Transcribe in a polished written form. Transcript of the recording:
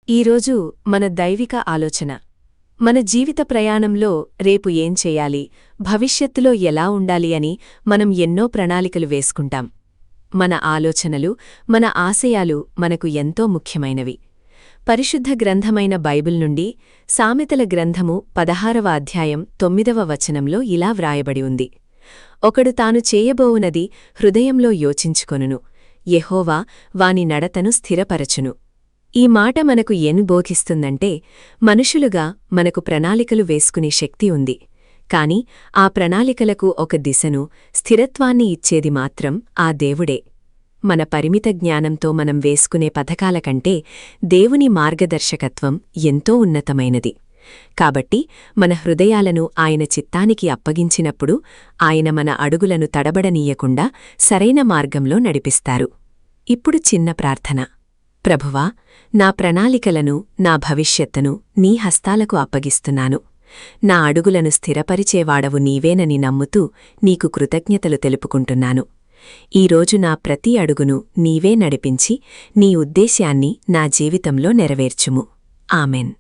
ఈరోజు మన దైవిక ఆలోచన. మన జీవిత ప్రయాణంలో రేపు ఏం చెయ్యాలి, భవిష్యత్తులో ఎలా ఉండాలి అని మనం ఎన్నో ప్రణాళికలు వేసుకుంటాం. మన ఆలోచనలు, మన ఆశయాలు మనకు ఎంతో ముఖ్యమైనవి. పరిశుద్ధ గ్రంథమైన బైబిల్ నుండి సామెతల గ్రంథము 16వ అధ్యాయం 9వ వచనంలో ఇలా వ్రాయబడి ఉంది: ఒకడు తాను చేయబోవునది హృదయంలో యోచించుకొనును, యెహోవా వాని నడతను స్థిరపరచును. ఈ మాట మనకు ఏం బోధిస్తుందంటే, మనుషులుగా మనకు ప్రణాళికలు వేసుకునే శక్తి ఉంది. కాని ఆ ప్రణాళికలకు ఒక దిశను, స్థిరత్వాన్ని ఇచ్చేది మాత్రం ఆ దేవుడే. మన పరిమిత జ్ఞానంతో మనం వేసుకునే పథకాల కంటే దేవుని మార్గదర్శకత్వం ఎంతో ఉన్నతమైనది. కాబట్టి మన హృదయాలను ఆయన చిత్తానికి అప్పగించినప్పుడు ఆయన మన అడుగులను తడబడనీయకుండా సరైన మార్గంలో నడిపిస్తారు. ఇప్పుడు చిన్న ప్రార్థన. ప్రభువా, నా ప్రణాళికలను, నా భవిష్యత్తును నీ హస్తాలకు అప్పగిస్తున్నాను. నా అడుగులను స్థిరపరిచేవాడవు నీవేనని నమ్ముతూ నీకు కృతజ్ఞతలు తెలుపుకుంటున్నాను. ఈరోజు నా ప్రతి అడుగును నీవే నడిపించి నీ ఉద్దేశ్యాన్ని నా జీవితంలో నెరవేర్చుము. ఆమెన్.